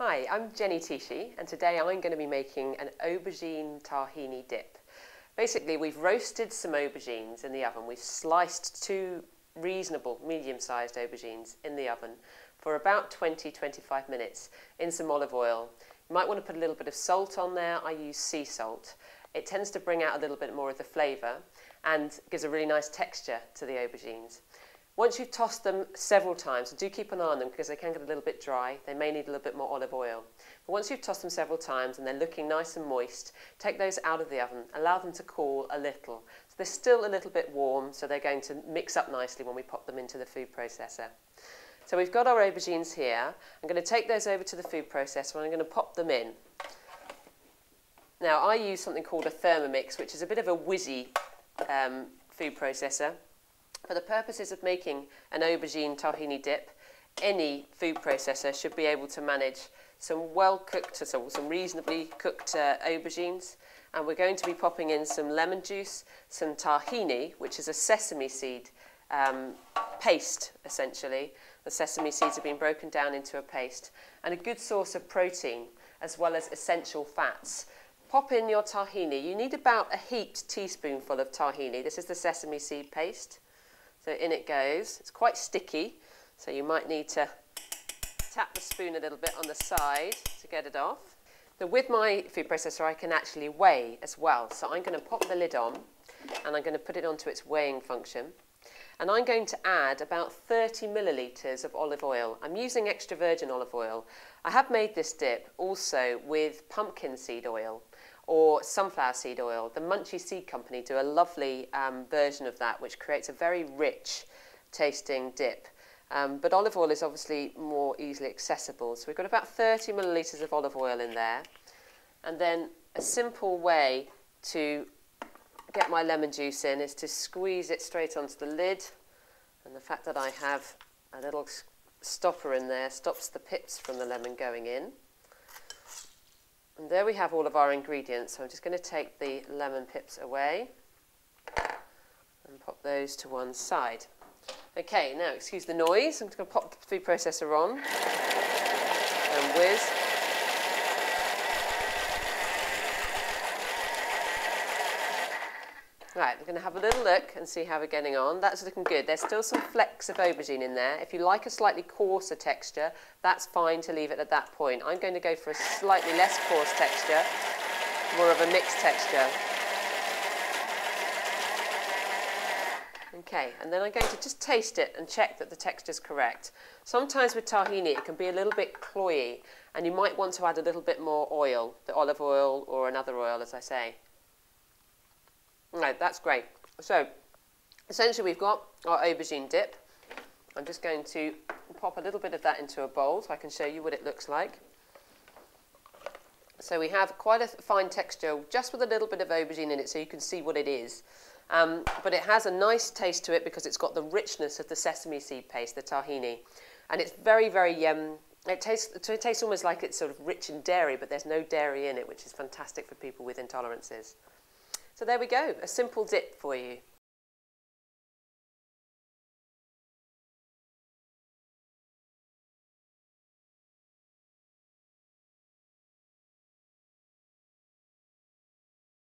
Hi, I'm Tshiesche, and today I'm going to be making an aubergine tahini dip. Basically, we've roasted some aubergines in the oven. We've sliced two reasonable medium-sized aubergines in the oven for about 20-25 minutes in some olive oil. You might want to put a little bit of salt on there. I use sea salt. It tends to bring out a little bit more of the flavour and gives a really nice texture to the aubergines. Once you've tossed them several times, do keep an eye on them because they can get a little bit dry. They may need a little bit more olive oil. But once you've tossed them several times and they're looking nice and moist, take those out of the oven, allow them to cool a little. So they're still a little bit warm, so they're going to mix up nicely when we pop them into the food processor. So we've got our aubergines here. I'm going to take those over to the food processor and I'm going to pop them in. Now I use something called a Thermomix, which is a bit of a whizzy food processor. For the purposes of making an aubergine tahini dip, any food processor should be able to manage some well-cooked, so some reasonably cooked aubergines. And we're going to be popping in some lemon juice, some tahini, which is a sesame seed paste, essentially. The sesame seeds have been broken down into a paste, and a good source of protein, as well as essential fats. Pop in your tahini. You need about a heaped teaspoonful of tahini. This is the sesame seed paste. So in it goes. It's quite sticky, so you might need to tap the spoon a little bit on the side to get it off. But with my food processor, I can actually weigh as well. So I'm going to pop the lid on, and I'm going to put it onto its weighing function. And I'm going to add about 30 millilitres of olive oil. I'm using extra virgin olive oil. I have made this dip also with pumpkin seed oil or sunflower seed oil. The Munchy Seed Company do a lovely version of that, which creates a very rich tasting dip. But olive oil is obviously more easily accessible. So we've got about 30 millilitres of olive oil in there. And then a simple way to get my lemon juice in is to squeeze it straight onto the lid. And the fact that I have a little stopper in there stops the pips from the lemon going in. And there we have all of our ingredients. So I'm just going to take the lemon pips away and pop those to one side. Okay, now excuse the noise. I'm just going to pop the food processor on and whiz. Right, we're going to have a little look and see how we're getting on. That's looking good. There's still some flecks of aubergine in there. If you like a slightly coarser texture, that's fine to leave it at that point. I'm going to go for a slightly less coarse texture, more of a mixed texture. Okay, and then I'm going to just taste it and check that the texture's correct. Sometimes with tahini it can be a little bit cloyy, and you might want to add a little bit more oil, the olive oil or another oil, as I say. Right, that's great. So, essentially we've got our aubergine dip. I'm just going to pop a little bit of that into a bowl so I can show you what it looks like. So we have quite a fine texture, just with a little bit of aubergine in it so you can see what it is. But it has a nice taste to it because it's got the richness of the sesame seed paste, the tahini. And it's very, very, it tastes almost like it's sort of rich in dairy, but there's no dairy in it, which is fantastic for people with intolerances. So there we go, a simple dip for you.